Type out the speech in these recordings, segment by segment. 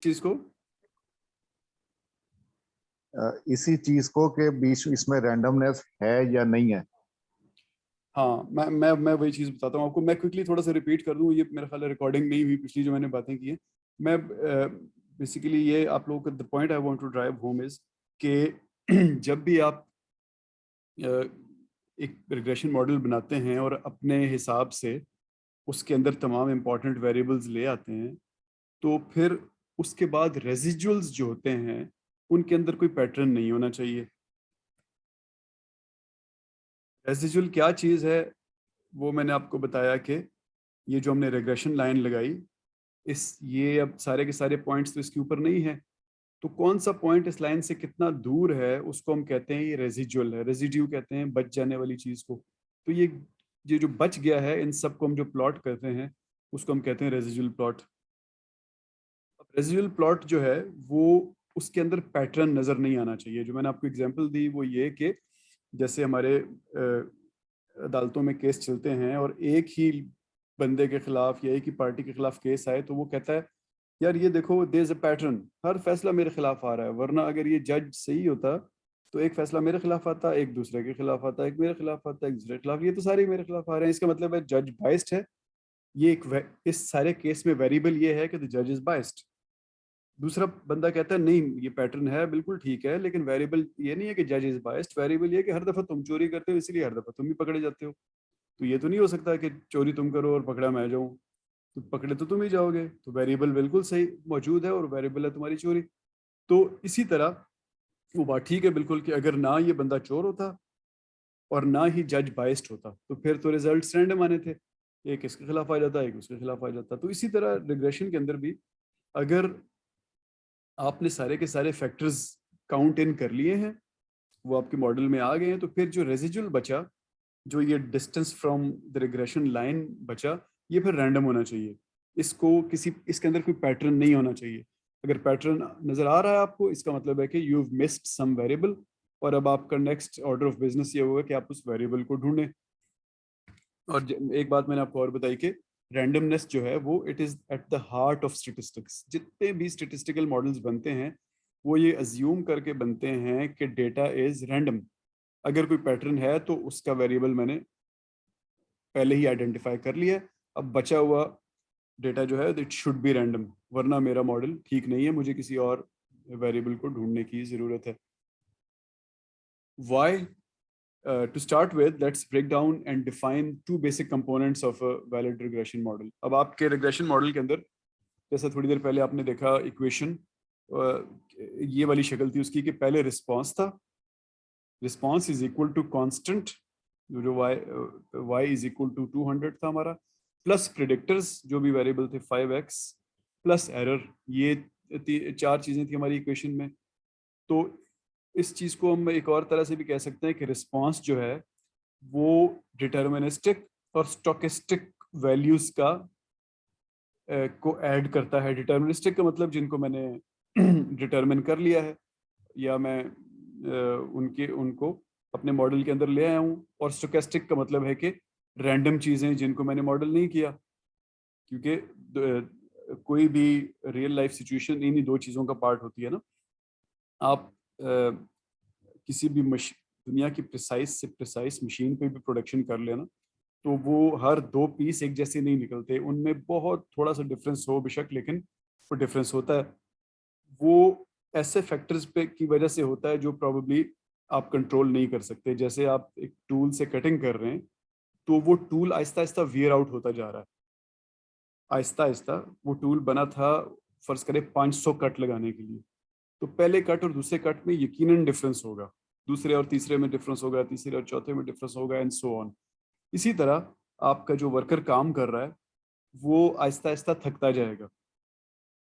चीज को इसी चीज को के बीच इसमें रैंडमनेस है या नहीं है। हाँ, मैं वही चीज बताता हूँ आपको। मैं क्विकली थोड़ा सा रिपीट कर दूं, ये मेरा ख्याल है रिकॉर्डिंग नहीं हुई पिछली जो मैंने बातें की है। मैं बेसिकली ये आप लोगों को the point I want to drive home is कि जब भी आप एक रिग्रेशन मॉडल बनाते हैं और अपने हिसाब से उसके अंदर तमाम इंपॉर्टेंट वेरिएबल्स ले आते हैं, तो फिर उसके बाद रेजिजुअल्स जो होते हैं उनके अंदर कोई पैटर्न नहीं होना चाहिए। रेजिजुअल क्या चीज़ है वो मैंने आपको बताया कि ये जो हमने रिग्रेशन लाइन लगाई, ये अब सारे के सारे पॉइंट्स तो इसके ऊपर नहीं है, तो कौन सा पॉइंट इस लाइन से कितना दूर है उसको हम कहते हैं ये रेजिजुअल है। रेजिड्यू कहते हैं बच जाने वाली चीज़ को। तो ये जो बच गया है इन सब को हम जो प्लॉट करते हैं उसको हम कहते हैं रेजिजुअल प्लॉट। अब रेजिजुअल प्लॉट जो है वो उसके अंदर पैटर्न नज़र नहीं आना चाहिए। जो मैंने आपको एग्जांपल दी वो ये कि जैसे हमारे अदालतों में केस चलते हैं और एक ही बंदे के खिलाफ या एक ही पार्टी के खिलाफ केस आए, तो वो कहता है यार ये देखो देयर इज अ पैटर्न, हर फैसला मेरे खिलाफ आ रहा है। वरना अगर ये जज सही होता तो एक फैसला मेरे खिलाफ आता, एक दूसरे के खिलाफ आता, एक मेरे खिलाफ आता, एक दूसरे के खिलाफ, ये तो सारे मेरे खिलाफ आ रहे हैं। इसका मतलब है जज बाइस्ड है। ये इस सारे केस में वेरिएबल ये है कि द जज इज बाइस्ड। दूसरा बंदा कहता है नहीं ये पैटर्न है बिल्कुल ठीक है, लेकिन वेरिएबल ये नहीं है कि जज इज बाइस्ड, वेरिएबल ये है कि हर दफा तुम चोरी करते हो इसलिए हर दफा तुम भी पकड़े जाते हो। तो ये तो नहीं हो सकता कि चोरी तुम करो और पकड़ा मैं जाऊं, तो पकड़े तो तुम ही जाओगे। तो वेरिएबल बिल्कुल सही मौजूद है और वेरिएबल है तुम्हारी चोरी। तो इसी तरह वो बात ठीक है बिल्कुल कि अगर ना ये बंदा चोर होता और ना ही जज बाइस्ड होता तो फिर तो रिजल्ट रैंडम आने थे, एक इसके खिलाफ आ जाता एक उसके खिलाफ आ जाता। तो इसी तरह रिग्रेशन के अंदर भी अगर आपने सारे के सारे फैक्टर्स काउंट इन कर लिए हैं, वो आपके मॉडल में आ गए हैं, तो फिर जो रेजिजुअल बचा, जो ये distance from the regression line बचा, ये फिर रैंडम होना चाहिए। इसके अंदर कोई पैटर्न नहीं होना चाहिए। अगर पैटर्न नजर आ रहा है आपको, इसका मतलब है कि you have missed some variable, और अब आपका नेक्स्ट ऑर्डर ऑफ बिजनेस ये होगा कि आप उस वेरिएबल को ढूंढें। और एक बात मैंने आपको और बताई कि रैंडमनेस जो है वो it is at the heart of statistics. जितने भी स्टेटिस्टिकल मॉडल्स बनते हैं वो ये अज्यूम करके बनते हैं कि डेटा इज रैंडम। अगर कोई पैटर्न है तो उसका वेरिएबल मैंने पहले ही आइडेंटिफाई कर लिया है, अब बचा हुआ डेटा जो है इट शुड बी रैंडम, वरना मेरा मॉडल ठीक नहीं है, मुझे किसी और वेरिएबल को ढूंढने की जरूरत है। Why to start with, let's break down and define two basic components of a valid regression model. अब आपके regression model के अंदर जैसा थोड़ी देर पहले आपने देखा इक्वेशन, ये वाली शक्ल थी उसकी कि पहले रिस्पॉन्स था, response is equal to constant जो y इज इक्वल टू 200 था हमारा, प्लस प्रिडिक्टर्स जो भी वेरिएबल थे 5x, प्लस एरर। ये चार चीजें थी हमारी इक्वेशन में। तो इस चीज को हम एक और तरह से भी कह सकते हैं कि रिस्पांस जो है वो डिटर्मिनिस्टिक और स्टोकेस्टिक वैल्यूज का को ऐड करता है। डिटर्मिनिस्टिक का मतलब जिनको मैंने डिटर्मिन कर लिया है या मैं उनको अपने मॉडल के अंदर ले आया हूँ, और स्टोकेस्टिक का मतलब है कि रैंडम चीजें जिनको मैंने मॉडल नहीं किया। क्योंकि कोई भी रियल लाइफ सिचुएशन इन्हीं दो चीजों का पार्ट होती है ना। आप किसी भी दुनिया की प्रिसाइज से प्रिसाइज मशीन पे भी प्रोडक्शन कर लेना, तो वो हर दो पीस एक जैसे नहीं निकलते, उनमें बहुत थोड़ा सा डिफरेंस हो बेशक, लेकिन वो डिफरेंस होता है। वो ऐसे फैक्टर्स पे की वजह से होता है जो प्रॉब्ली आप कंट्रोल नहीं कर सकते। जैसे आप एक टूल से कटिंग कर रहे हैं तो वो tool Aahista Aahista wear out होता जा रहा है। आहिस्ता आहिस्ता वो टूल बना था फर्ज करें 500 कट लगाने के लिए, तो पहले कट और दूसरे कट में यकीनन डिफरेंस होगा, दूसरे और तीसरे में डिफरेंस होगा, तीसरे और चौथे में डिफरेंस होगा, एंड सो ऑन। इसी तरह आपका जो वर्कर काम कर रहा है वो आहिस्ता आहिस्ता थकता जाएगा।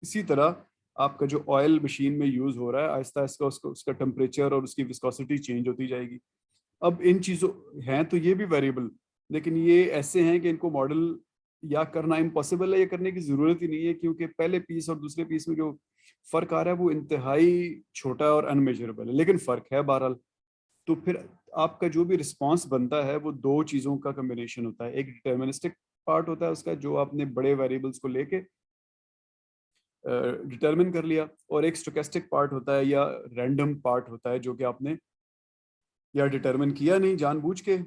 इसी तरह आपका जो ऑयल मशीन में यूज हो रहा है आहिस्ता आहिस्ता उसका टेम्परेचर और उसकी विस्कोसिटी चेंज होती जाएगी। अब इन चीज़ों हैं तो ये भी वेरिएबल, लेकिन ये ऐसे हैं कि इनको मॉडल या करना इम्पॉसिबल है या करने की ज़रूरत ही नहीं है, क्योंकि पहले पीस और दूसरे पीस में जो फ़र्क आ रहा है वो इंतहाई छोटा और अनमेजरेबल है, लेकिन फ़र्क है बहरहाल। तो फिर आपका जो भी रिस्पॉन्स बनता है वो दो चीज़ों का कम्बिनेशन होता है। एक डिटर्मिनिस्टिक पार्ट होता है उसका, जो आपने बड़े वेरिएबल्स को लेके डिटरमिन कर लिया, और एक स्टोकेस्टिक पार्ट होता है या रैंडम पार्ट होता है जो कि आपने या डिटरमिन किया नहीं जानबूझ के,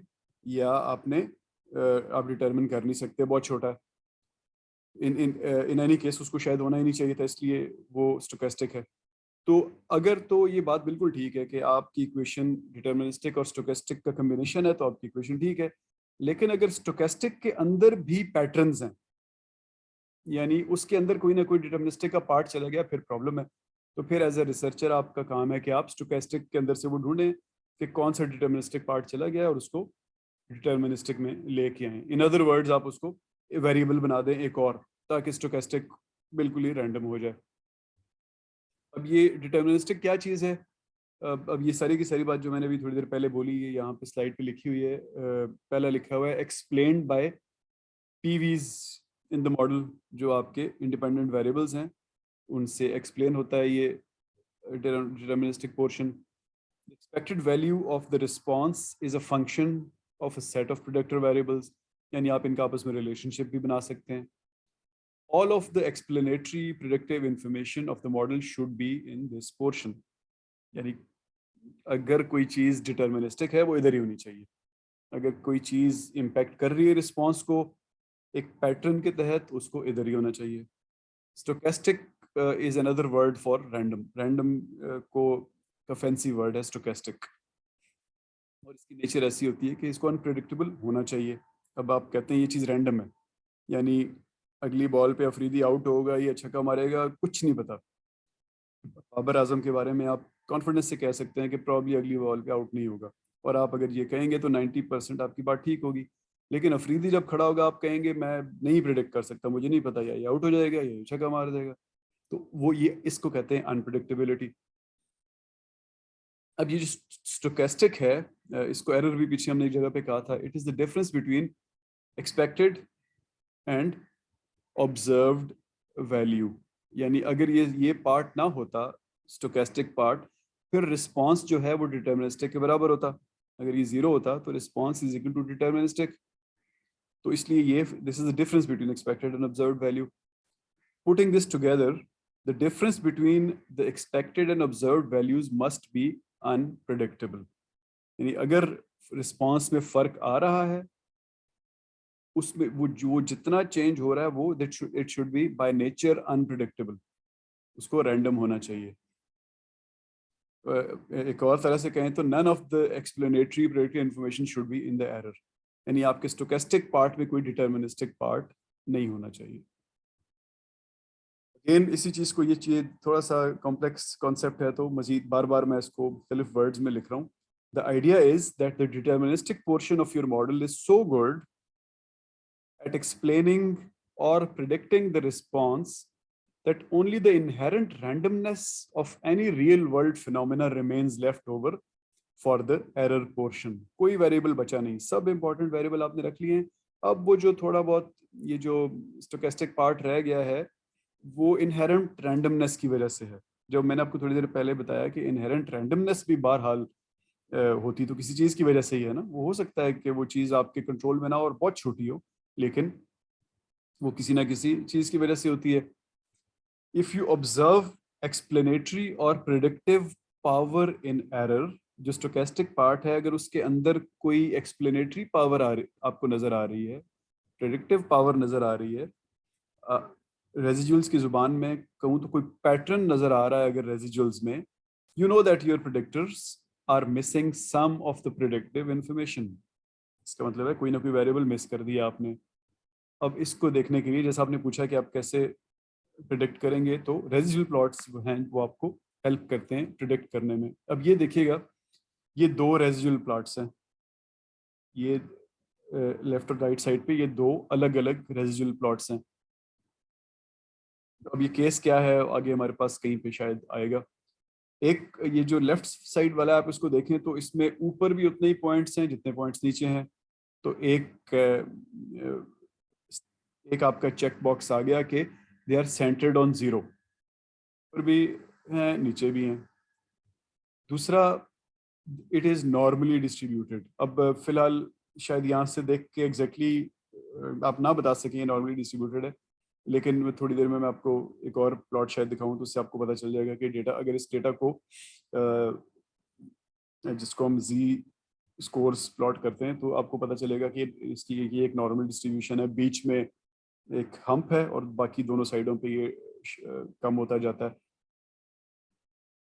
या आपने आप डिटरमिन कर नहीं सकते, बहुत छोटा है। इन एनी केस उसको शायद होना ही नहीं चाहिए था, इसलिए वो स्टोकेस्टिक है। तो अगर तो ये बात बिल्कुल ठीक है कि आपकी इक्वेशन डिटर्मिनिस्टिक और स्टोकेस्टिक का कम्बिनेशन है, तो आपकी इक्वेशन ठीक है। लेकिन अगर स्टोकेस्टिक के अंदर भी पैटर्न्स हैं, यानी उसके अंदर कोई ना कोई डिटर्मिनिस्टिक का पार्ट चला गया, फिर प्रॉब्लम है। तो फिर एज ए रिसर्चर आपका काम है कि आप स्टोकेस्टिक के अंदर से वो ढूंढें कि कौन सा डिटर्मिनिस्टिक पार्ट चला गया और उसको डिटर्मिनिस्टिक में लेके आए। इन अदर वर्ड्स आप उसको वेरिएबल बना दें एक और, ताकि स्टोकेस्टिक बिल्कुल ही रैंडम हो जाए। अब ये डिटर्मिनिस्टिक क्या चीज़ है? अब ये सारी की सारी बात जो मैंने अभी थोड़ी देर पहले बोली है, यहाँ पे स्लाइड पे लिखी हुई है। पहला लिखा हुआ है explained by PVs in the model, जो आपके इंडिपेंडेंट वेरिएबल्स हैं उनसे एक्सप्लेन होता है ये deterministic portion. Expected value of the response is a function of a set of predictor variables, यानी आप इनका आपस में रिलेशनशिप भी बना सकते हैं। All of the explanatory predictive information of the model should be in this portion, यानी अगर कोई चीज़ डिटर्मिनिस्टिक है वो इधर ही होनी चाहिए। अगर कोई चीज़ इम्पैक्ट कर रही है रिस्पॉन्स को एक पैटर्न के तहत, उसको इधर ही होना चाहिए। Stochastic is another word for random. Random को का फैंसी वर्ड है स्टोकेस्टिक, और इसकी नेचर ऐसी होती है कि इसको अनप्रेडिक्टेबल होना चाहिए। अब आप कहते हैं ये चीज़ रैंडम है, यानी अगली बॉल पे अफरीदी आउट होगा या छक्का मारेगा, कुछ नहीं पता। बाबर आजम के बारे में आप कॉन्फिडेंस से कह सकते हैं कि प्रॉब्ली अगली बॉल पे आउट नहीं होगा, और आप अगर ये कहेंगे तो 90% आपकी बात ठीक होगी। लेकिन अफरीदी जब खड़ा होगा, आप कहेंगे मैं नहीं प्रिडिक्ट कर सकता, मुझे नहीं पता, या ये आउट हो जाएगा या ये छक्का मार देगा। तो वो ये इसको कहते हैं अनप्रिडिक्टेबिलिटी। अब ये जो स्टोकेस्टिक है, इसको एरर भी पीछे हमने एक जगह पे कहा था, it is the difference between expected and observed value. यानी अगर ये पार्ट ना होता, स्टोकेस्टिक पार्ट, फिर रिस्पॉन्स जो है वो डिटर्मिनिस्टिक के बराबर होता। अगर ये जीरो होता तो response is equal to deterministic. तो इसलिए ये this is the difference between expected and observed value. Putting this together, the difference between the expected and observed values must be unpredictable. यानी अगर रिस्पॉन्स में फर्क आ रहा है, उसमें वो जितना चेंज हो रहा है वो it should be by nature unpredictable, उसको रैंडम होना चाहिए। एक और तरह से कहें तो none of the explanatory predictive information should be in the error, यानी आपके स्टोकेस्टिक पार्ट में कोई डिटर्मिनिस्टिक पार्ट नहीं होना चाहिए। अगेन इसी चीज़ को, ये चीज़ थोड़ा सा कॉम्प्लेक्स कॉन्सेप्ट है, तो मजीद बार बार मैं इसको मुख्तलिफ वर्ड्स में लिख रहा हूँ। The idea is that the deterministic portion of your model is so good at explaining or predicting the response that only the inherent randomness of any real world phenomena remains left over for the error portion. कोई variable बचा नहीं, सब important variable आपने रख लिए हैं। अब वो जो थोड़ा बहुत ये जो स्टोकेस्टिक पार्ट रह गया है, वो इनहेरेंट रैंडमनेस की वजह से है। जब मैंने आपको थोड़ी देर पहले बताया कि इनहेरेंट रैंडमनेस भी बहरहाल होती तो किसी चीज़ की वजह से ही है ना। वो हो सकता है कि वो चीज़ आपके कंट्रोल में ना और बहुत छोटी हो, लेकिन वो किसी ना किसी चीज़ की वजह से होती है। इफ़ यू ऑब्जर्व एक्सप्लेनेटरी और प्रिडिक्टिव पावर इन एरर, जो स्टोकेस्टिक पार्ट है, अगर उसके अंदर कोई एक्सप्लेनेटरी पावर आपको नज़र आ रही है, प्रिडिक्टिव पावर नज़र आ रही है, रेजिजुअल्स की ज़ुबान में कहूँ तो कोई पैटर्न नज़र आ रहा है अगर रेजिजुअल्स में, you know that your predictors are missing some of the predictive information. इसका मतलब है कोई ना कोई वेरिएबल मिस कर दिया आपने। अब इसको देखने के लिए, जैसा आपने पूछा कि आप कैसे प्रिडिक्ट करेंगे, तो रेजिडुअल प्लॉट्स हैं वो आपको हेल्प करते हैं प्रिडिक्ट करने में। अब ये देखिएगा, ये दो रेजिडुअल प्लॉट्स हैं, ये लेफ्ट और राइट साइड पे ये दो अलग अलग रेजिडुअल प्लॉट्स हैं। अब ये केस क्या है आगे हमारे पास कहीं पे शायद आएगा। एक ये जो लेफ्ट साइड वाला है, आप इसको देखें तो इसमें ऊपर भी उतने ही पॉइंट्स हैं जितने पॉइंट्स नीचे हैं। तो एक आपका चेक बॉक्स आ गया कि they are centred on zero, ऊपर भी हैं नीचे भी हैं। दूसरा, इट इज़ नॉर्मली डिस्ट्रीब्यूटेड। अब फिलहाल शायद यहाँ से देख के एग्जैक्टली आप ना बता सकें नॉर्मली डिस्ट्रीब्यूटेड है, लेकिन थोड़ी देर में मैं आपको एक और प्लॉट शायद दिखाऊं तो उससे आपको पता चल जाएगा कि डेटा, अगर इस डेटा को जिसको हम जी स्कोर्स प्लॉट करते हैं, तो आपको पता चलेगा कि इसकी ये एक नॉर्मल डिस्ट्रीब्यूशन है, बीच में एक हम्प है और बाकी दोनों साइडों पे ये कम होता जाता है.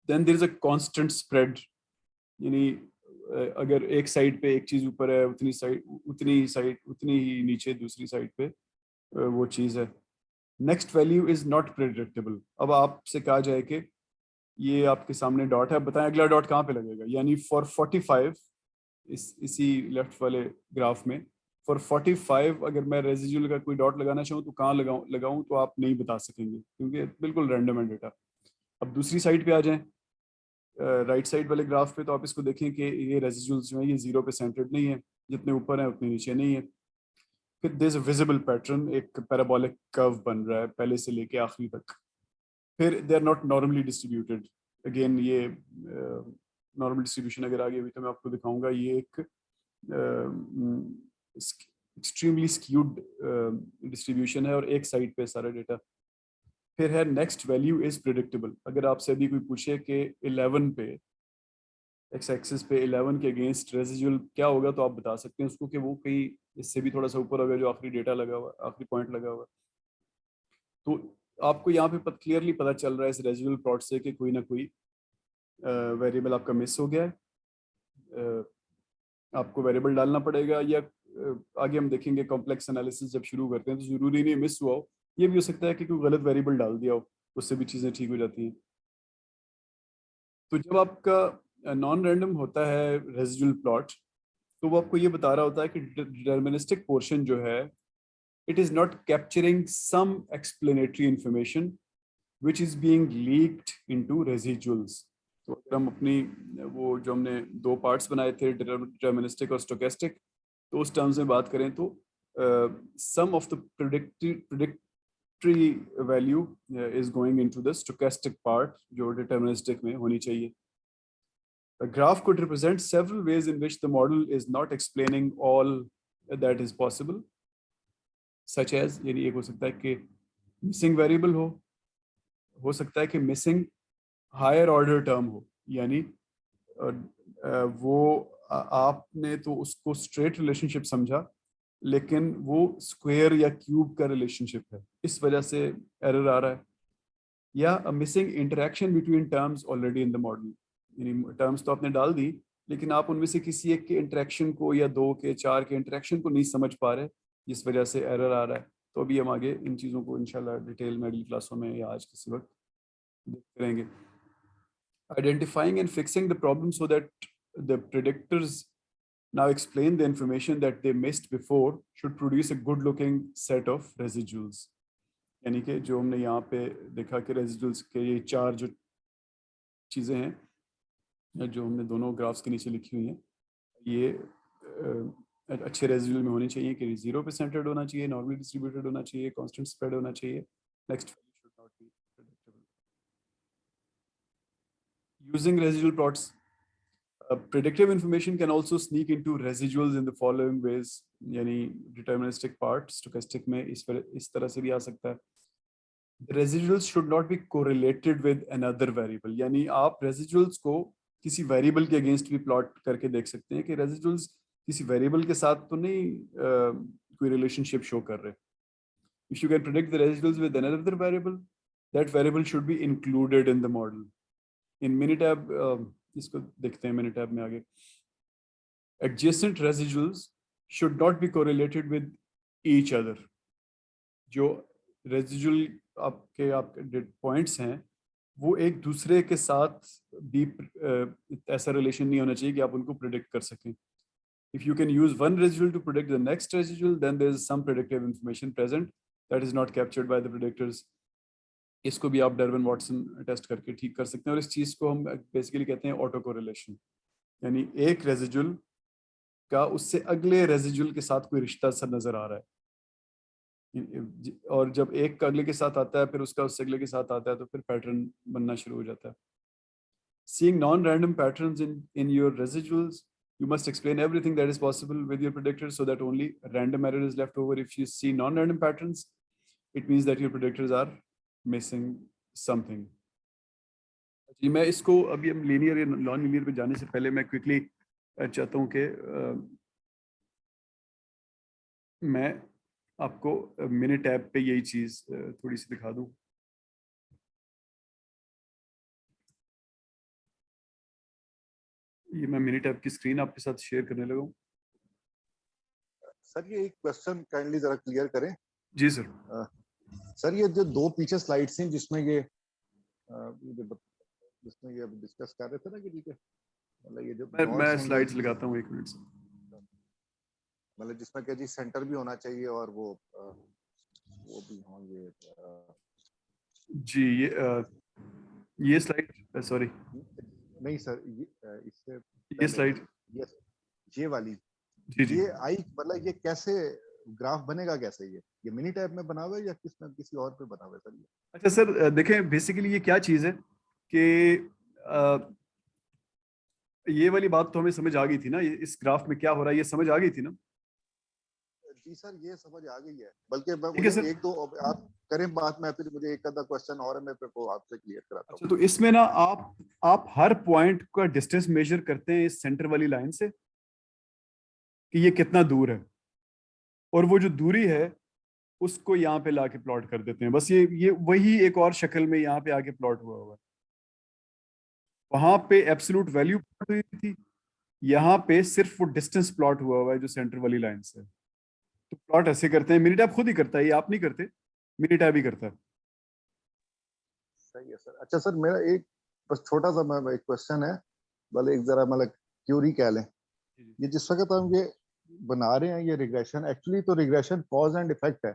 Then there is a constant spread, यानी अगर एक साइड पे एक चीज ऊपर है, उतनी ही नीचे दूसरी साइड पे वो चीज है. Next value is not predictable. अब आपसे कहा जाए कि ये आपके सामने डॉट है, बताएं अगला डॉट कहाँ पे लगेगा. यानी फॉर 45, इसी लेफ्ट वाले ग्राफ में फॉर 45 अगर मैं रेजिडुअल का कोई डॉट लगाना चाहूँ तो कहाँ लगाऊं तो आप नहीं बता सकेंगे, क्योंकि बिल्कुल रैंडम है डेटा. अब दूसरी साइड पे आ जाएं, राइट साइड वाले ग्राफ पे, तो आप इसको देखें कि ये रेजिडुअल्स जो है ये 0 पे सेंटर्ड नहीं है, जितने ऊपर है उतने नीचे नहीं है. फिर there is a visible pattern, एक पैराबोलिक कर्व बन रहा है पहले से लेके आखिरी तक. फिर they are not normally distributed. Again ये नॉर्मल डिस्ट्रीब्यूशन अगर आगे अभी तो मैं आपको दिखाऊंगा, ये एक एक्सट्रीमली स्क्यूड डिस्ट्रीब्यूशन है और एक साइड पे सारा डेटा. फिर है नेक्स्ट वैल्यू इज प्रिडिक्टेबल. अगर आपसे अभी कोई पूछे कि 11 पे एक्स एक्सिस पे 11 के अगेंस्ट रेजिडुअल क्या होगा, तो आप बता सकते हैं उसको कि वो कहीं इससे भी थोड़ा सा ऊपर होगा, जो आखिरी डेटा लगा हुआ, आखिरी पॉइंट लगा हुआ. तो आपको यहाँ पे क्लियरली पता चल रहा है इस रेजिडुअल प्लॉट से कि कोई ना कोई वेरिएबल आपका मिस हो गया है. आपको वेरिएबल डालना पड़ेगा, या आगे हम देखेंगे कॉम्प्लेक्स एनालिसिस जब शुरू करते हैं तो जरूरी नहीं मिस हुआ हो, ये भी हो सकता है कि कोई गलत वेरिएबल डाल दिया हो, उससे भी चीज़ें ठीक हो जाती हैं. तो जब आपका नॉन रैंडम होता है रेजिडुअल प्लॉट, तो वो आपको ये बता रहा होता है कि डिटरमिनिस्टिक पोर्शन जो है, it is not capturing some explanatory information which is being leaked into residuals. तो अगर हम अपनी वो जो हमने दो पार्ट्स बनाए थे, डिटरमिनिस्टिक और स्टोकेस्टिक, तो उस टर्म्स में बात करें तो some of the predictory value is going into the stochastic part, जो डिटरमिनिस्टिक में होनी चाहिए. A graph could represent several ways in which the model is not explaining all that is possible, such as, यानी एक हो सकता है कि मिसिंग वेरिएबल हो सकता है कि मिसिंग हायर ऑर्डर टर्म हो, यानी वो आपने तो उसको स्ट्रेट रिलेशनशिप समझा, लेकिन वो स्क्वायर या क्यूब का रिलेशनशिप है, इस वजह से एरर आ रहा है. या missing interaction between terms already in the model, यानी टर्म्स तो आपने डाल दी, लेकिन आप उनमें से किसी एक के इंटरेक्शन को या दो के चार के इंटरेक्शन को नहीं समझ पा रहे, जिस वजह से एरर आ रहा है. तो अभी हम आगे इन चीज़ों को इंशाल्लाह डिटेल में अगली क्लासों में या आज किसी वक्त देखते रहेंगे. Identifying and fixing the problem so that the predictors now explain the information that they missed before should produce a good looking set of residuals. यानी कि जो हमने यहाँ पे देखा कि रेजिडुअल्स के ये चार जो चीज़ें हैं जो हमने दोनों ग्राफ्स के नीचे लिखी हुई हैं, ये अच्छे रेजिडुअल में होनी चाहिए कि 0 पे सेंटर्ड होना चाहिए, नॉर्मली डिस्ट्रीब्यूटेड होना चाहिए, कांस्टेंट स्प्रेड होना चाहिए. Next value should not be predictable. Using residual plots, predictive information can also sneak into residuals in the following ways. यानी deterministic part, stochastic में इस तरह से भी आ सकता है. The residuals should not be correlated with another variable. यानी आप residuals को किसी variable के against भी plot करके देख सकते हैं कि residuals किसी variable के साथ तो नहीं कोई relationship show कर रहे. If you can predict the residuals with another variable, that variable should be included in the model. In Minitab, इसको देखते हैं Minitab में आगे. Adjacent residuals should not be correlated with each other. जो residual आपके points हैं, वो एक दूसरे के साथ भी ऐसा relation नहीं होना चाहिए कि आप उनको predict कर सकें. If you can use one residual to predict the next residual, then there is some predictive information present that is not captured by the predictors. इसको भी आप डरविन वॉटसन टेस्ट करके ठीक कर सकते हैं, और इस चीज़ को हम बेसिकली कहते हैं ऑटो कोरिलेशन. यानी एक रेजिडुअल का उससे अगले रेजिडुअल के साथ कोई रिश्ता सा नजर आ रहा है, और जब एक का अगले के साथ आता है फिर उसका उससे अगले के साथ आता है तो फिर पैटर्न बनना शुरू हो जाता है. Seeing non-random patterns in your residuals, you must explain everything that is possible with your predictor so that only random error is left over. If you see non-random patterns, it means that your predictors are missing something. जी, मैं इसको अभी हम linear या non linear पे जाने से पहले मैं क्विकली चाहता हूँ कि मैं आपको मिनी टैब पे यही चीज़ थोड़ी सी दिखा दूँ। ये मैं मिनी टैब की स्क्रीन आपके साथ शेयर करने लगा हूँ। सर ये एक क्वेश्चन काइंडली जरा क्लियर करें। जी सर। सर ये जो दो पीछे स्लाइड्स हैं जिसमें ये जिसमें ये डिस्कस कर रहे थे ना कि ठीक है, मतलब ये जो मैं स्लाइड्स लगाता हूँ 1 मिनट से। मतलब जिसमें क्या जी सेंटर भी होना चाहिए और वो भी होंगे। जी ये स्लाइड सॉरी नहीं सर इससे ये स्लाइड ये वाली जी जी ये आई मतलब ये कैसे ग्राफ बनेगा, कैसे ये मिनी टैब में बना हुआ है या किसी और पे बना हुआ है सर ये? अच्छा सर देखें बेसिकली ये क्या चीज़ है कि ये वाली बात तो हमें समझ आ गई थी ना, इस ग्राफ में क्या हो रहा है ये समझ आ गई थी ना। जी सर ये समझ आ गई है, बल्कि ठीक है मुझे सर। एक दो आप करें बात, मैं फिर मुझे एक आधा क्वेश्चन और है मैं फिर वो आपसे क्लियर कराता हूँ। अच्छा तो इसमें ना आप हर पॉइंट का डिस्टेंस मेजर करते हैं इस सेंटर वाली लाइन से कि ये कितना दूर है, और वो जो दूरी है उसको यहाँ पे लाके प्लॉट कर देते हैं। बस ये वही एक और शक्ल में यहाँ पे आके प्लॉट हुआ है। वहां पे एब्सोल्यूट वैल्यू प्लॉट हुई थी, यहाँ पे सिर्फ वो डिस्टेंस प्लॉट हुआ है जो सेंटर वाली लाइन से। तो प्लॉट ऐसे करते हैं, मिनी टैब खुद ही करता है, ये आप नहीं करते, मिनी टैब ही करता है। सही है सर। अच्छा सर मेरा एक बस छोटा सा एक क्वेश्चन है, भले एक जरा मतलब क्यूरी कह लें। ये जिस वक्त हम ये बना रहे हैं ये रिग्रेशन, एक्चुअली तो रिग्रेशन कॉज एंड इफेक्ट है,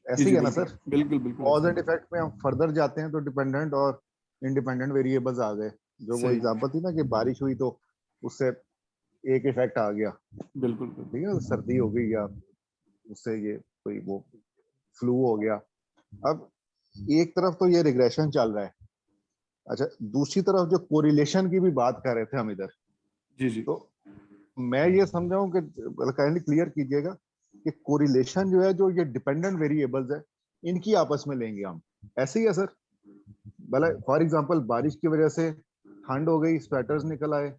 ऐसे ही है ना सर? बिल्कुल बिल्कुल कॉज एंड इफेक्ट में हम फर्दर जाते हैं तो डिपेंडेंट और इंडिपेंडेंट वेरिएबल्स आ गए। जो वो एग्जांपल थी ना कि बारिश हुई तो उससे एक इफेक्ट आ गया, बिल्कुल ठीक है, सर्दी हो गई या उससे ये कोई वो फ्लू हो गया। अब एक तरफ तो ये रिग्रेशन चल रहा है, अच्छा दूसरी तरफ जो कोरिलेशन की भी बात कर रहे थे हम इधर, जी जी। तो मैं ये समझाऊं कि काइंडली क्लियर कीजिएगा कि कोरिलेशन जो है, जो ये डिपेंडेंट वेरिएबल्स है इनकी आपस में लेंगे हम, ऐसे ही है सर? भले फॉर एग्जांपल बारिश की वजह से ठंड हो गई, स्वेटर्स निकल आए,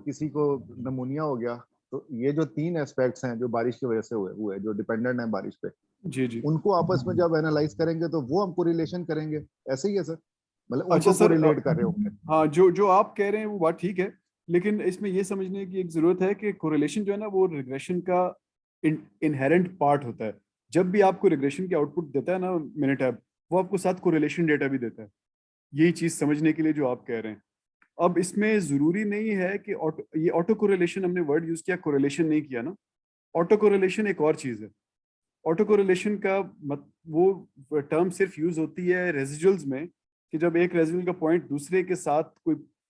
किसी को नमूनिया हो गया, तो ये जो तीन एस्पेक्ट्स हैं जो बारिश की वजह से हुए जो डिपेंडेंट है बारिश पे, जी जी। उनको आपस में जब एनालाइज करेंगे तो वो हम कोरिलेशन करेंगे, ऐसे ही है सर? मतलब अच्छा उनको सर कोरिलेट कर रहे होंगे। हाँ जो जो आप कह रहे हैं वो बात ठीक है, लेकिन इसमें ये समझने की एक जरूरत है कि कोरिलेशन जो है ना वो रिग्रेशन का इनहेरेंट पार्ट होता है। जब भी आपको रिग्रेशन की आउटपुट देता है ना मिनी टैब, वो आपको साथ कोरिलेशन डेटा भी देता है। यही चीज समझने के लिए जो आप कह रहे हैं। अब इसमें जरूरी नहीं है कि ये ऑटो कोरिलेशन, हमने वर्ड यूज किया, कोरिलेशन नहीं किया ना। ऑटो कोरिलेशन एक और चीज है। ऑटो कोरिलेशन का वो टर्म सिर्फ यूज होती है रेजिडुअल्स में, कि जब एक रेजिडुअल का पॉइंट दूसरे के साथ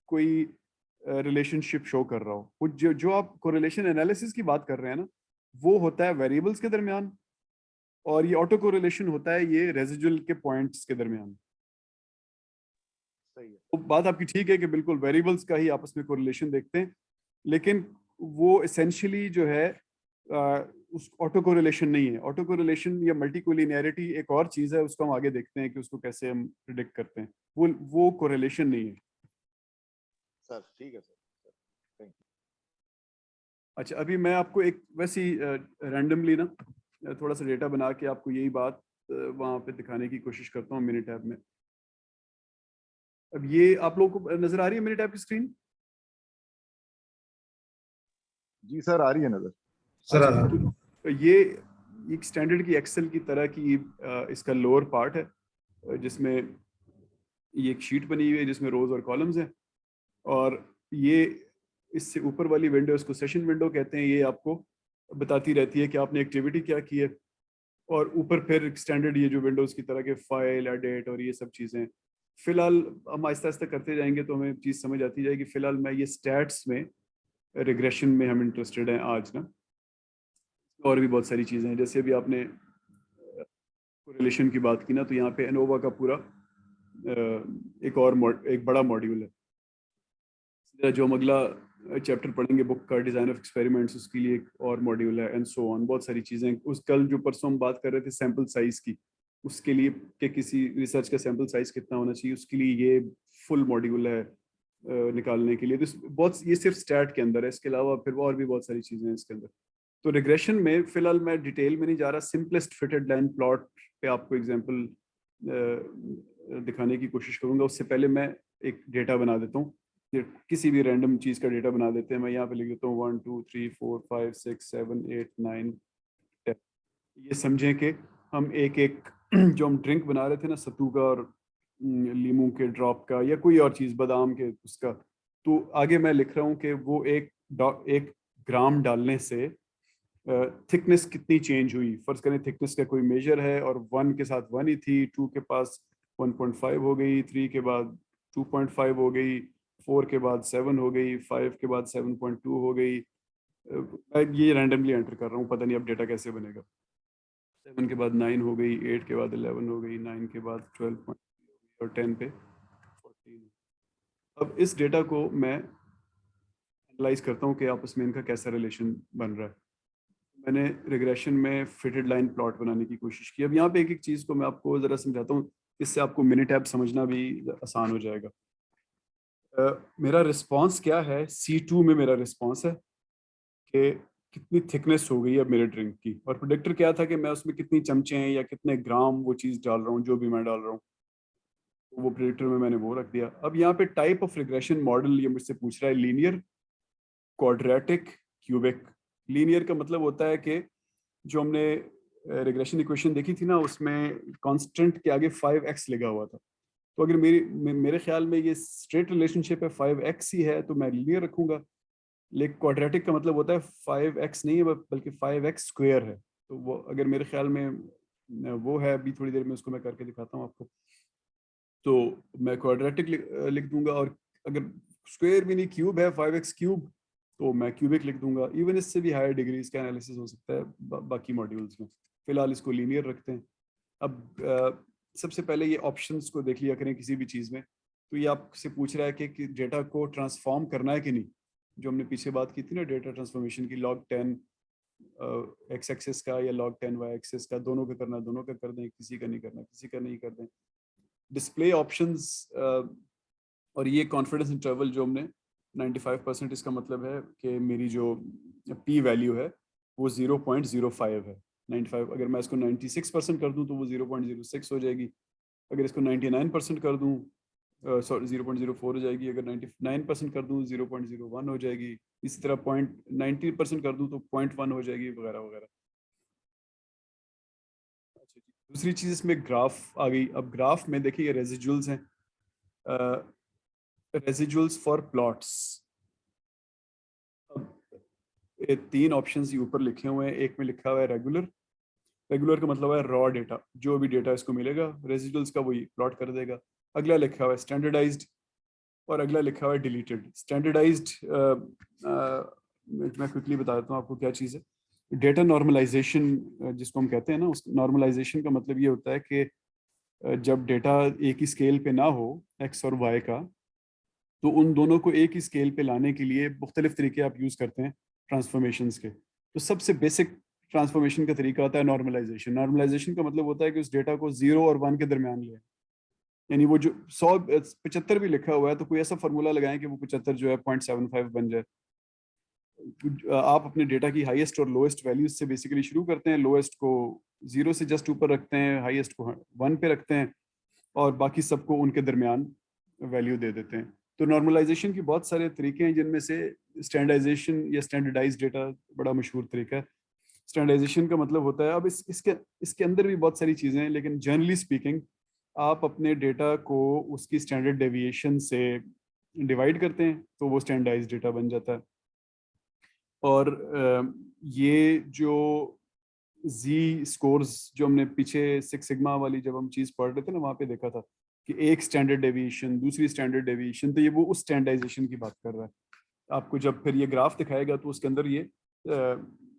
कोई रिलेशनशिप शो कर रहा हो। वो जो आप कोरिलेशन एनालिसिस की बात कर रहे हैं ना, वो होता है वेरिएबल्स के दरमियान, और ये ऑटो कोरिलेशन होता है ये रेजिडुअल के पॉइंट्स के दरमियान। सही है। तो बात आपकी ठीक है कि बिल्कुल वेरिएबल्स का ही आपस में कोरिलेशन देखते हैं, लेकिन वो एसेंशियली जो है उस ऑटो कोरिलेशन नहीं है। ऑटो कोरिलेशन या मल्टी कोलिनियरिटी एक और चीज है, उसको हम आगे देखते हैं कि उसको कैसे हम प्रिडिक्ट करते हैं। वो कोरिलेशन नहीं है। सर ठीक है सर, थैंक यू। अच्छा अभी मैं आपको एक वैसी रैंडमली ना थोड़ा सा डेटा बना के आपको यही बात वहां पे दिखाने की कोशिश करता हूँ मिनी टैब में। अब ये आप लोगों को नजर आ रही है मिनी टैब की स्क्रीन? जी सर आ रही है नजर। अच्छा तो ये एक स्टैंडर्ड की एक्सेल की तरह की इसका लोअर पार्ट है, जिसमें ये एक शीट बनी हुई है जिसमें रोज और कॉलम्स हैं, और ये इससे ऊपर वाली विंडो, इसको सेशन विंडो कहते हैं। ये आपको बताती रहती है कि आपने एक्टिविटी क्या की है, और ऊपर फिर स्टैंडर्ड ये जो विंडोज की तरह के फाइल, एडिट और ये सब चीज़ें। फिलहाल हम आहिस्ता आहिस्ता करते जाएंगे तो हमें चीज़ समझ आती जाएगी। फिलहाल मैं ये स्टैट्स में, रिग्रेशन में हम इंटरेस्टेड हैं आज ना। और भी बहुत सारी चीज़ें हैं, जैसे अभी आपने कोरिलेशन की बात की ना, तो यहाँ पे एनोवा का पूरा एक बड़ा मॉड्यूल है। जो हम अगला चैप्टर पढ़ेंगे बुक का, डिज़ाइन ऑफ एक्सपेरिमेंट्स, उसके लिए एक और मॉड्यूल है, एंड सो ऑन, बहुत सारी चीज़ें। उस कल जो परसों हम बात कर रहे थे सैम्पल साइज़ की, उसके लिए कि किसी रिसर्च का सैम्पल साइज़ कितना होना चाहिए, उसके लिए ये फुल मॉड्यूल है निकालने के लिए। तो बहुत, ये सिर्फ स्टैट के अंदर है, इसके अलावा फिर और भी बहुत सारी चीज़ें हैं इसके अंदर। तो रिग्रेशन में फिलहाल मैं डिटेल में नहीं जा रहा, सिंपलेस्ट फिटेड लाइन प्लॉट पे आपको एग्जांपल दिखाने की कोशिश करूंगा। उससे पहले मैं एक डेटा बना देता हूँ, किसी भी रैंडम चीज़ का डेटा बना देते हैं। मैं यहाँ पे लिख देता हूँ 1 2 3 4 5 6 7 8 9 10। ये समझें कि हम एक एक जो हम ड्रिंक बना रहे थे ना, सत्तू का और लीमू के ड्रॉप का, या कोई और चीज़ बादाम के उसका, तो आगे मैं लिख रहा हूँ कि वो एक ग्राम डालने से थिकनेस कितनी चेंज हुई। फर्ज करें थिकनेस का कोई मेजर है और 1 के साथ 1 ही थी, 2 के पास 1.5 हो गई, 3 के बाद 2.5 हो गई, 4 के बाद 7 हो गई, 5 के बाद 7.2 हो गई। मैं ये रैंडमली एंटर कर रहा हूँ, पता नहीं अब डेटा कैसे बनेगा। 7 के बाद 9 हो गई, 8 के बाद 11 हो गई, 9 के बाद 12 और 10 पे 14। अब इस डेटा को मैं एनालाइज करता हूँ कि आपस में इनका कैसा रिलेशन बन रहा है। मैंने रिग्रेशन में फिटेड लाइन प्लॉट बनाने की कोशिश की। अब यहाँ पे एक एक चीज़ को मैं आपको ज़रा समझाता हूँ, इससे आपको मिनट ऐप समझना भी आसान हो जाएगा। मेरा रिस्पांस क्या है, C2 में मेरा रिस्पांस है कि कितनी थिकनेस हो गई है मेरे ड्रिंक की, और प्रोडिक्टर क्या था कि मैं उसमें कितनी चमचे हैं या कितने ग्राम वो चीज़ डाल रहा हूँ, जो भी मैं डाल रहा हूँ, तो वो प्रेडिक्टर में मैंने वो रख दिया। अब यहाँ पे टाइप ऑफ रिग्रेशन मॉडल ये मुझसे पूछ रहा है, लीनियर, क्वाड्रेटिक, क्यूबिक। लीनियर का मतलब होता है कि जो हमने रिग्रेशन इक्वेशन देखी थी ना, उसमें कांस्टेंट के आगे 5x लगा हुआ था। तो अगर मेरे ख्याल में ये स्ट्रेट रिलेशनशिप है, 5x ही है, तो मैं लीनियर रखूंगा। लेकिन क्वाड्रेटिक का मतलब होता है 5x नहीं है बल्कि 5x स्क्वायर है। तो वो अगर मेरे ख्याल में वो है, अभी थोड़ी देर में उसको मैं करके दिखाता हूँ आपको। तो मैं क्वाड्रेटिक लिख दूंगा, और अगर स्क्वायर भी नहीं, क्यूब है 5x क्यूब, तो मैं क्यूबिक लिख दूंगा। इवन इससे भी हायर डिग्रीज का एनालिसिस हो सकता है बाकी मॉड्यूल्स में। फिलहाल इसको लीनियर रखते हैं। अब सबसे पहले ये ऑप्शंस को देख लिया करें किसी भी चीज़ में। तो ये आपसे पूछ रहा है कि डेटा को ट्रांसफॉर्म करना है कि नहीं, जो हमने पीछे बात की थी ना डेटा ट्रांसफॉर्मेशन की, log 10 एक्स एक्सिस का या log 10 वाई एक्सिस का, दोनों का करना दोनों का कर दें, किसी का नहीं करना किसी का नहीं कर दें। डिस्प्ले ऑप्शंस, और ये कॉन्फिडेंस इंटरवल जो हमने 95%, इसका मतलब है कि मेरी जो पी वैल्यू है वो 0.05 है। 95, अगर मैं इसको 96% कर दूं तो वो 0.06 हो जाएगी। अगर इसको 99% कर दूं, सॉरी 0.04 हो जाएगी। अगर 99% कर दूं 0.01 हो जाएगी। इसी तरह 90% कर दूं तो 0.1 हो जाएगी, वगैरह वगैरह। अच्छा जी, दूसरी चीज़ इसमें ग्राफ आ गई। अब ग्राफ में देखिए रेजिजुअल्स हैं, रेजिजुअल्स फॉर प्लॉट्स। अब ये 3 ऑप्शंस ऊपर लिखे हुए हैं। एक में लिखा हुआ है रेगुलर। रेगुलर का मतलब है रॉ डेटा, जो भी डेटा इसको मिलेगा रेजिडुअल्स का वही प्लॉट कर देगा। अगला लिखा हुआ है स्टैंडर्डाइज्ड, और अगला लिखा हुआ है डिलीटेड। स्टैंडर्डाइज्ड मैं क्विकली बता देता हूँ आपको क्या चीज़ है। डेटा नॉर्मलाइजेशन जिसको हम कहते हैं ना, उस नॉर्मलाइजेशन का मतलब ये होता है कि जब डेटा एक ही स्केल पे ना हो, एक्स और वाई का, तो उन दोनों को एक ही स्केल पे लाने के लिए मुख्तलिफ तरीके आप यूज़ करते हैं ट्रांसफॉर्मेशंस के। तो सबसे बेसिक ट्रांसफॉर्मेशन का तरीका होता है नॉर्मलाइजेशन। नॉर्मलाइजेशन का मतलब होता है कि उस डेटा को 0 और 1 के दरमियान ले, यानी वो जो 175 भी लिखा हुआ है, तो कोई ऐसा फार्मूला लगाएं कि वो 75 जो है 0.75 बन जाए। आप अपने डेटा की हाईएस्ट और लोएस्ट वैल्यूज से बेसिकली शुरू करते हैं। लोएस्ट को 0 से जस्ट ऊपर रखते हैं, हाईएस्ट को 1 पे रखते हैं, और बाकी सबको उनके दरमियान वैल्यू दे देते हैं। तो नॉर्मलाइजेशन की बहुत सारे तरीके हैं, जिनमें से स्टैंडर्डाइजेशन या स्टैंडर्डाइज डेटा बड़ा मशहूर तरीका है। स्टैंडर्डाइजेशन का मतलब होता है, अब इसके अंदर भी बहुत सारी चीज़ें हैं, लेकिन जनरली स्पीकिंग आप अपने डेटा को उसकी स्टैंडर्ड डेविएशन से डिवाइड करते हैं, तो वो स्टैंडर्डाइज डेटा बन जाता है। और ये जो जी स्कोर्स जो हमने पीछे सिक्स सिग्मा वाली जब हम चीज़ पढ़ रहे थे ना, वहाँ पे देखा था कि एक स्टैंडर्ड डेविएशन, दूसरी स्टैंडर्ड डेविएशन, तो ये वो उस स्टैंडर्डाइजेशन की बात कर रहा है। आपको जब फिर ये ग्राफ दिखाएगा तो उसके अंदर ये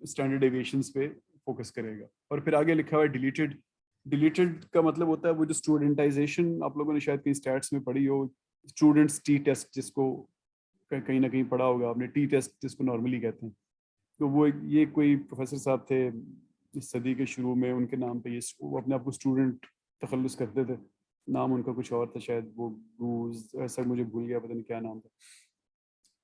स्टैंडर्ड डेविएशंस पे फोकस करेगा। और फिर आगे लिखा हुआ है डिलीटेड। डिलीटेड का मतलब होता है वो जो स्टूडेंटाइजेशन आप लोगों ने शायद कहीं स्टैट्स में पढ़ी हो, स्टूडेंट्स टी टेस्ट जिसको कहीं ना कहीं पढ़ा होगा आपने, टी टेस्ट जिसको नॉर्मली कहते हैं। तो वो ये कोई प्रोफेसर साहब थे इस सदी के शुरू में, उनके नाम पे ये वो अपने आप को स्टूडेंट तखल्लुस करते थे, नाम उनका कुछ और था शायद, वो ब्रूज ऐसा, मुझे भूल गया, पता नहीं क्या नाम था।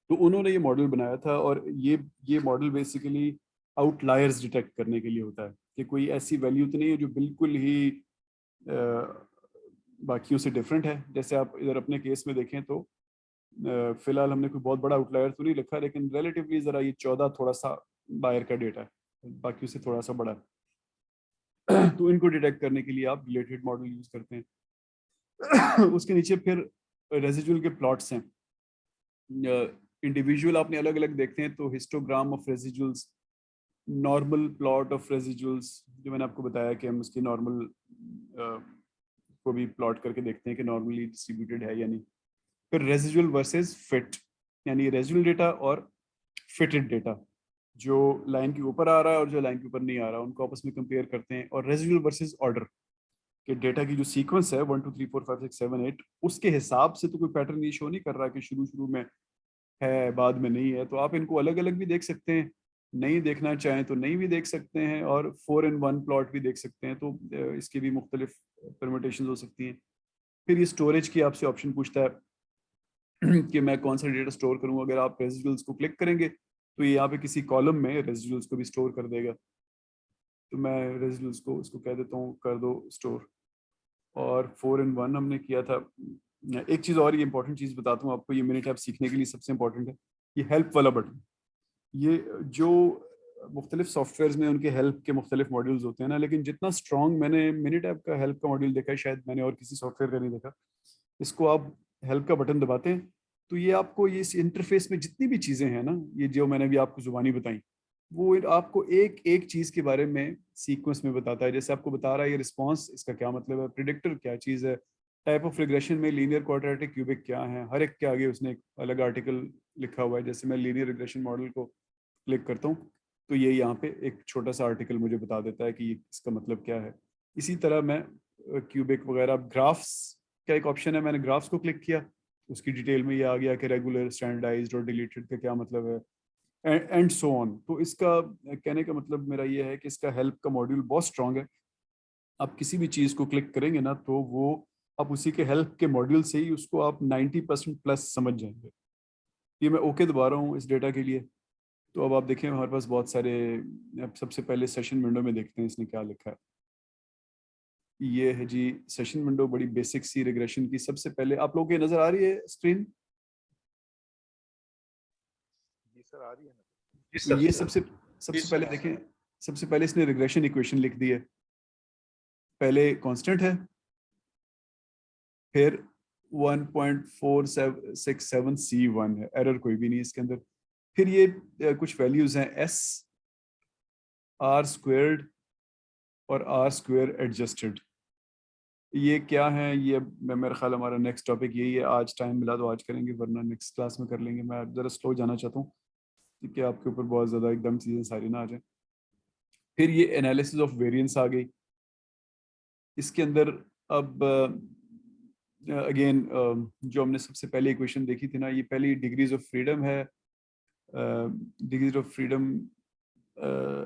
तो उन्होंने ये मॉडल बनाया था, और ये मॉडल बेसिकली आउटलायर्स डिटेक्ट करने के लिए होता है कि कोई ऐसी वैल्यू तो नहीं है जो बिल्कुल ही बाकियों से डिफरेंट है। जैसे आप इधर अपने केस में देखें तो फिलहाल हमने कोई बहुत बड़ा आउटलायर तो नहीं लिखा, लेकिन रिलेटिवली ज़रा ये 14 थोड़ा सा बाहर का डेटा है, बाकियों से थोड़ा सा बड़ा है। तो इनको डिटेक्ट करने के लिए आप रिलेटेड मॉडल यूज करते हैं। उसके नीचे फिर रेजिडुअल के प्लॉट्स हैं, इंडिविजुअल आपने अलग अलग देखते हैं, तो histogram of residuals, normal plot of residuals, जो मैंने आपको बताया कि हम उसकी नॉर्मल को भी प्लॉट करके देखते हैं कि नॉर्मली डिस्ट्रीब्यूटेड है या नहीं। फिर रेजिडुअल वर्सेस फिट, यानी रेजिडुअल डेटा और फिटेड डेटा, जो लाइन के ऊपर आ रहा है और जो लाइन के ऊपर नहीं आ रहा, उनको आपस में कंपेयर करते हैं। और रेजिडुअल वर्सेस ऑर्डर, कि डेटा की जो सीक्वेंस है 1 2 3 4 5 6 7 8, उसके हिसाब से तो कोई पैटर्न ये शो नहीं कर रहा कि शुरू शुरू में है बाद में नहीं है। तो आप इनको अलग अलग भी देख सकते हैं, नहीं देखना चाहें तो नहीं भी देख सकते हैं, और 4 in 1 प्लॉट भी देख सकते हैं। तो इसकी भी मुख्तलिफ परम्यूटेशन हो सकती हैं। फिर ये स्टोरेज की आपसे ऑप्शन पूछता है कि मैं कौन सा डेटा स्टोर करूँ। अगर आप रेजिडुअल्स को क्लिक करेंगे तो ये यहाँ पे किसी कॉलम में रेजिडुअल्स को भी स्टोर कर देगा। तो मैं रेजिडुअल्स को इसको कह देता हूँ कर दो स्टोर, और 4 in 1 हमने किया था। एक चीज़ और, ये इंपॉर्टेंट चीज़ बताता हूँ आपको, ये मिनिटैप सीखने के लिए सबसे इंपॉर्टेंट है, ये हेल्प वाला बटन। ये जो मुख्तलिफ सॉफ्टवेयर में उनके हेल्प के मुख्तलिफ मॉड्यूल्स होते हैं ना, लेकिन जितना स्ट्रॉन्ग मैंने मिनिटैप का हेल्प का मॉड्यूल देखा है, शायद मैंने और किसी सॉफ्टवेयर का नहीं देखा। इसको आप हेल्प का बटन दबाते हैं तो ये आपको ये इस इंटरफेस में जितनी भी चीज़ें हैं ना, ये जो मैंने भी आपको जुबानी बताई, वो आपको एक एक चीज़ के बारे में सीक्वेंस में बताता है। जैसे आपको बता रहा है ये रिस्पॉन्स, इसका क्या मतलब है, प्रिडिक्टर क्या चीज़ है, टाइप ऑफ रिग्रेशन में लीनियर क्वाड्रेटिक क्यूबिक क्या है, हर एक के आगे उसने एक अलग आर्टिकल लिखा हुआ है। जैसे मैं लीनियर रिग्रेशन मॉडल को क्लिक करता हूँ तो ये यहाँ पे एक छोटा सा आर्टिकल मुझे बता देता है कि ये इसका मतलब क्या है। इसी तरह मैं क्यूबिक वगैरह, ग्राफ्स का एक ऑप्शन है, मैंने ग्राफ्स को क्लिक किया, उसकी डिटेल में ये आ गया कि रेगुलर, स्टैंडर्डाइज्ड और डिलीटेड का क्या मतलब है, एंड सो ऑन। तो इसका कहने का मतलब मेरा ये है कि इसका हेल्प का मॉड्यूल बहुत स्ट्रांग है। आप किसी भी चीज़ को क्लिक करेंगे ना तो वो आप उसी के हेल्प के मॉड्यूल से ही उसको आप 90% प्लस समझ जाएंगे। ये मैं ओके दबा रहा हूँ इस डेटा के लिए। तो अब आप देखें हमारे पास बहुत सारे, अब सबसे पहले सेशन विंडो में देखते हैं इसने क्या लिखा है। ये है जी सेशन विंडो, बड़ी बेसिक सी रिग्रेशन की। सबसे पहले आप लोगों को नजर आ रही है स्क्रीन? जी सर, आ रही है ना। तो ये सबसे सबसे पहले देखें, सबसे पहले इसने रिग्रेशन इक्वेशन लिख दी है। पहले कांस्टेंट है, फिर 1.4767C1 है, एरर कोई भी नहीं इसके अंदर। फिर ये कुछ वैल्यूज हैं, एस, आर स्क्वेयर्ड और आर स्क्वेयर एडजस्टेड। ये क्या है, ये मेरा ख्याल हमारा नेक्स्ट टॉपिक यही है। आज टाइम मिला तो आज करेंगे, वरना नेक्स्ट क्लास में कर लेंगे। मैं ज़रा स्लो जाना चाहता हूँ कि आपके ऊपर बहुत ज़्यादा एकदम चीज़ें सारी ना आ जाए। फिर ये एनालिसिस ऑफ वेरिएंस आ गई इसके अंदर। अब अगेन जो हमने सबसे पहले इक्वेशन देखी थी ना, ये पहली डिग्रीज ऑफ फ्रीडम है। डिग्रीज ऑफ फ्रीडम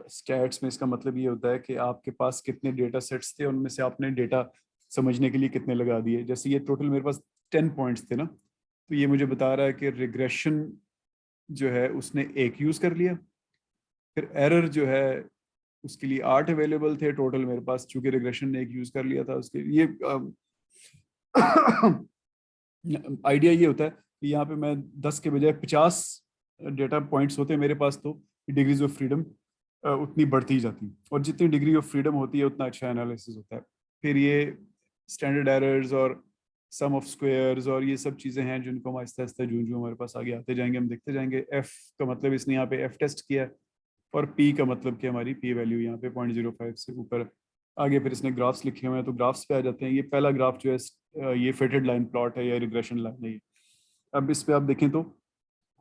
स्टैट्स में इसका मतलब ये होता है कि आपके पास कितने डेटा सेट्स थे, उनमें से आपने डेटा समझने के लिए कितने लगा दिए। जैसे ये टोटल मेरे पास 10 पॉइंट्स थे ना, तो ये मुझे बता रहा है कि रिग्रेशन जो है उसने 1 यूज़ कर लिया। फिर एरर जो है उसके लिए 8 अवेलेबल थे टोटल मेरे पास, चूंकि रिग्रेशन ने 1 यूज़ कर लिया था उसके ये आइडिया ये होता है कि यहाँ पे मैं 10 के बजाय 50 डेटा पॉइंट्स होते हैं मेरे पास, तो डिग्रीज ऑफ फ्रीडम उतनी बढ़ती जाती है, और जितनी डिग्री ऑफ फ्रीडम होती है उतना अच्छा एनालिसिस होता है। फिर ये स्टैंडर्ड एरर्स और सम ऑफ स्क्वायर्स और ये सब चीज़ें हैं जिनको हम आहिस्ता आहिस्ता जो हमारे पास आगे आते जाएंगे हम देखते जाएंगे। एफ का मतलब इसने यहाँ पे एफ टेस्ट किया है, और पी का मतलब कि हमारी पी वैल्यू यहाँ पे 0.05 से ऊपर। आगे फिर इसने ग्राफ्स लिखे हुए हैं, तो ग्राफ्स पे आ जाते हैं। ये पहला ग्राफ जो है ये फिटेड लाइन प्लॉट है या रिग्रेशन लाइन है ये। अब इस पे आप देखें तो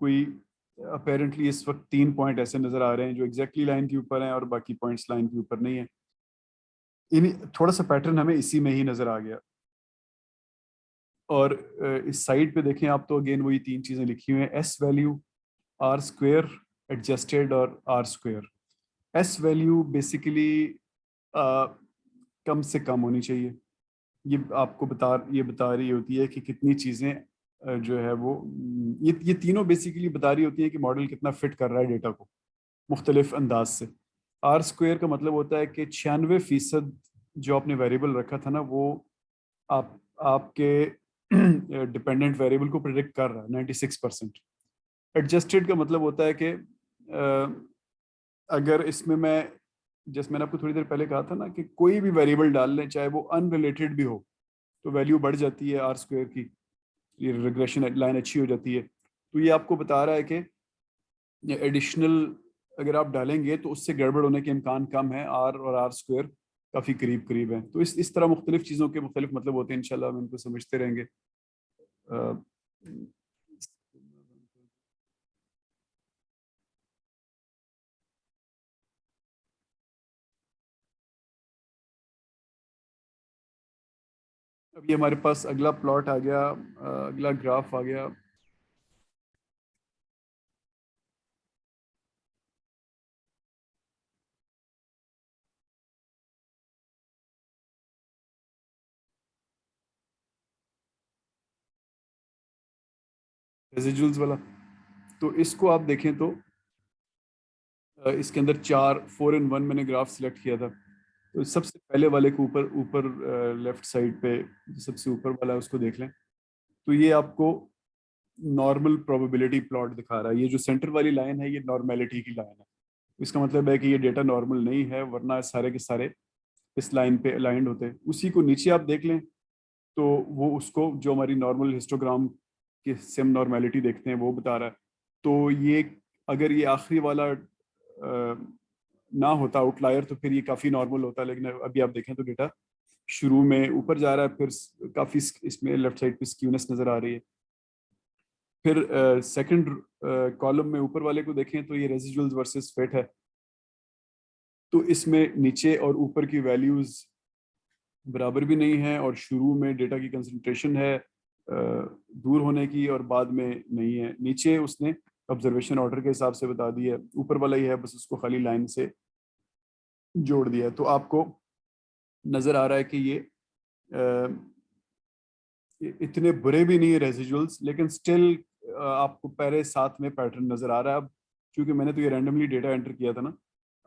कोई अपेरेंटली इस वक्त 3 पॉइंट ऐसे नज़र आ रहे हैं जो एग्जैक्टली लाइन के ऊपर हैं, और बाकी पॉइंट्स लाइन के ऊपर नहीं है। इन थोड़ा सा पैटर्न हमें इसी में ही नज़र आ गया। और इस साइड पे देखें आप तो अगेन वही तीन चीज़ें लिखी हुई हैं, S value, R square adjusted और R square. S value basically कम से कम होनी चाहिए। ये आपको ये बता रही होती है कि कितनी चीज़ें जो है वो ये तीनों बेसिकली बता रही होती है कि मॉडल कितना फिट कर रहा है डेटा को मुख्तलिफ अंदाज से। आर स्क्वेयर का मतलब होता है कि 96% जो आपने वेरिएबल रखा था ना वो आपके डिपेंडेंट वेरिएबल को प्रिडिक्ट कर रहा है 96%। एडजस्टेड का मतलब होता है कि अगर इसमें मैं, जैसे मैंने आपको थोड़ी देर पहले कहा था ना कि कोई भी वेरिएबल डाल लें चाहे वो अनरिलेटेड भी हो तो वैल्यू बढ़ जाती है आर स्क्वेयर की, ये रिग्रेशन लाइन अच्छी हो जाती है। तो ये आपको बता रहा है कि एडिशनल अगर आप डालेंगे तो उससे गड़बड़ होने के इम्कान कम है, आर और आर स्क्वेयर काफ़ी करीब करीब है। तो इस तरह मुख्तलिफ चीज़ों के मुख्तलिफ मतलब होते हैं, इंशाल्लाह हम इनको समझते रहेंगे। अब ये हमारे पास अगला प्लॉट आ गया, अगला ग्राफ आ गया। रेजिडुअल्स वाला, तो इसको आप देखें तो इसके अंदर 4 इन 1 मैंने ग्राफ सिलेक्ट किया था। तो सबसे पहले वाले को ऊपर ऊपर लेफ्ट साइड पे सबसे ऊपर वाला है उसको देख लें। तो ये आपको नॉर्मल प्रोबेबिलिटी प्लॉट दिखा रहा है। ये जो सेंटर वाली लाइन है ये नॉर्मेलिटी की लाइन है। इसका मतलब है कि ये डेटा नॉर्मल नहीं है, वरना सारे के सारे इस लाइन पे अलाइंड होते हैं। उसी को नीचे आप देख लें तो वो उसको जो हमारी नॉर्मल हिस्टोग्राम की सेम नॉर्मेलिटी देखते हैं वो बता रहा है। तो ये अगर ये आखिरी वाला ना होता आउटलायर तो फिर ये काफ़ी नॉर्मल होता, लेकिन अभी आप देखें तो डेटा शुरू में ऊपर जा रहा है, फिर काफ़ी इसमें लेफ्ट साइड पे स्क्यूनेस नज़र आ रही है। फिर सेकंड कॉलम में ऊपर वाले को देखें तो ये रेजिडुअल्स वर्सेस फिट है। तो इसमें नीचे और ऊपर की वैल्यूज बराबर भी नहीं है, और शुरू में डेटा की कंसंट्रेशन है दूर होने की और बाद में नहीं है। नीचे उसने ऑब्जर्वेशन ऑर्डर के हिसाब से बता दी है, ऊपर वाला ही है बस उसको खाली लाइन से जोड़ दिया है। तो आपको नज़र आ रहा है कि ये इतने बुरे भी नहीं है रेजिडुअल्स, लेकिन स्टिल आपको पहले साथ में पैटर्न नज़र आ रहा है। अब क्योंकि मैंने तो ये रैंडमली डेटा एंटर किया था ना,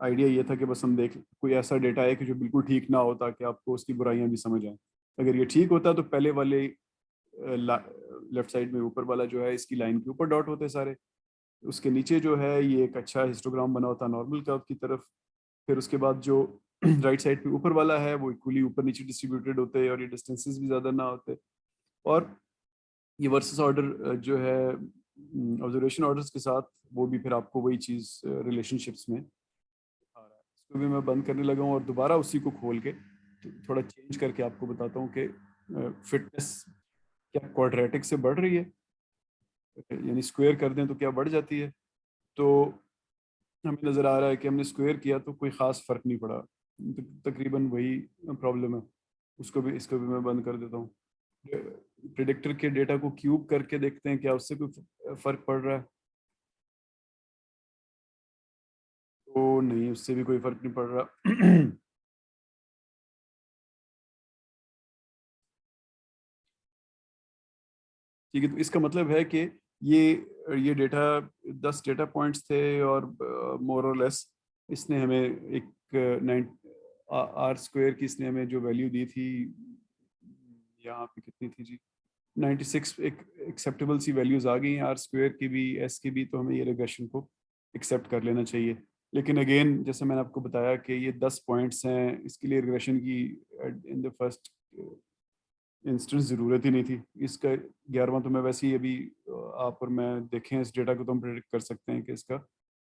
आइडिया ये था कि बस हम देख कोई ऐसा डेटा है कि जो बिल्कुल ठीक ना हो ताकि आपको उसकी बुराइयां भी समझ आए। अगर ये ठीक होता तो पहले वाले लेफ्ट साइड में ऊपर वाला जो है इसकी लाइन के ऊपर डॉट होते सारे, उसके नीचे जो है ये एक अच्छा हिस्टोग्राम बना होता नॉर्मल कर्व की तरफ। फिर उसके बाद जो राइट साइड पे ऊपर वाला है वो इक्वली ऊपर नीचे डिस्ट्रीब्यूटेड होते और ये डिस्टेंसेस भी ज़्यादा ना होते। और ये वर्सेस ऑर्डर जो है ऑब्जर्वेशन ऑर्डर्स के साथ वो भी फिर आपको वही चीज़ रिलेशनशिप्स में आ रहा है। इसको भी मैं बंद करने लगा हूँ और दोबारा उसी को खोल के थोड़ा चेंज करके आपको बताता हूँ कि फिटनेस क्या क्वाड्रेटिक से बढ़ रही है, यानी स्क्वायर कर दें तो क्या बढ़ जाती है। तो हमें नज़र आ रहा है कि हमने स्क्वायर किया तो कोई ख़ास फ़र्क नहीं पड़ा, तकरीबन वही प्रॉब्लम है। उसको भी इसको भी मैं बंद कर देता हूँ। प्रिडिक्टर के डेटा को क्यूब करके देखते हैं क्या उससे कोई फ़र्क पड़ रहा है। तो नहीं, उससे भी कोई फ़र्क नहीं पड़ रहा। ठीक है, तो इसका मतलब है कि ये डेटा 10 डेटा पॉइंट्स थे और मोर और लेस इसने हमें एक 9 आर स्क्वायर की इसने हमें जो वैल्यू दी थी, यहाँ पे कितनी थी जी, 96 एक एक्सेप्टेबल सी वैल्यूज आ गई हैं आर स्क्वायर की भी एस की भी। तो हमें ये रिग्रेशन को एक्सेप्ट कर लेना चाहिए। लेकिन अगेन जैसे मैंने आपको बताया कि ये 10 पॉइंट्स हैं, इसके लिए रिग्रेशन की इन द फर्स्ट इंस्टेंस ज़रूरत ही नहीं थी। इसका 11वां तो मैं वैसे ही अभी आप और मैं देखें इस डेटा को तो हम प्रेडिक्ट कर सकते हैं कि इसका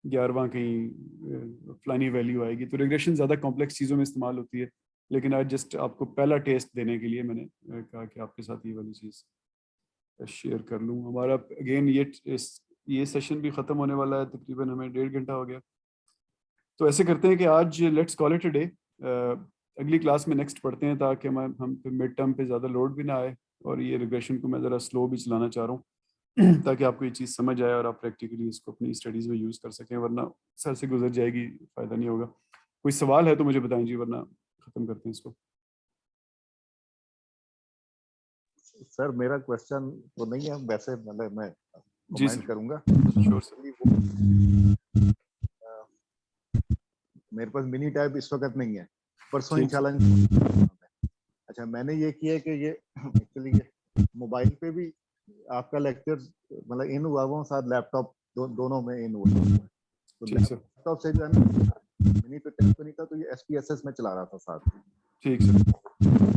11वां कहीं फलानी वैल्यू आएगी। तो रिग्रेशन ज़्यादा कॉम्प्लेक्स चीज़ों में इस्तेमाल होती है, लेकिन आज जस्ट आपको पहला टेस्ट देने के लिए मैंने कहा कि आपके साथ ये वाली चीज़ शेयर कर लूँ। हमारा अगेन ये सेशन भी ख़त्म होने वाला है, तकरीबन हमें 1.5 घंटा हो गया। तो ऐसे करते हैं कि आज let's call it a day. अगली क्लास में नेक्स्ट पढ़ते हैं ताकि हम मिड टर्म पे ज़्यादा लोड भी ना आए। और ये रिग्रेशन को मैं ज़रा स्लो भी चलाना चाह रहा हूँ ताकि आपको ये चीज़ समझ आए और आप प्रैक्टिकली इसको अपनी स्टडीज़ में यूज़ कर सकें, वरना सर से गुजर जाएगी, फ़ायदा नहीं होगा। कोई सवाल है तो मुझे बताएं जी, वरना ख़त्म करते हैं इसको। सर मेरा क्वेश्चन तो नहीं है, वैसे मतलब मैं जी कमेंट सर, करूंगा। Sure sir. Actually वो, मेरे पास मिनी टैब इस वक्त नहीं है, परसों ठीक सर। इंशाल्लाह। अच्छा, मैंने ये किया है कि ये एक्चुअली ये मोबाइल पे भी आपका लेक्चर मतलब इन हुआ हुआ साथ लैपटॉप दोनों में इन हुआ हुआ है। तो ठीक सर। लैपटॉप से जो है ना, मिनी पे टैब तो नहीं था, तो ये SPSS में चला रहा था साथ। ठीक सर।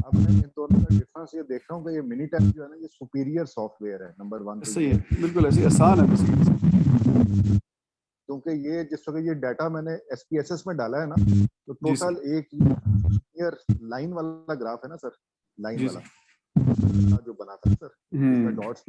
अब मैं इन दोनों का डिफरेंस ये देख रहा हूँ कि ये मिनी टैब जो है ना, ये सुपीरियर सॉफ्टवेयर है। नंबर 1 तो सही ये है, बिल्कुल ऐसे आसान है बस। क्योंकि ये जिस वक्त ये डाटा मैंने SPSS में डाला है ना, तो जी सर। टोटल एक ईयर लाइन वाला ग्राफ है ना सर, लाइन जी वाला सर। जो बना था सर, जिसमें डॉट्स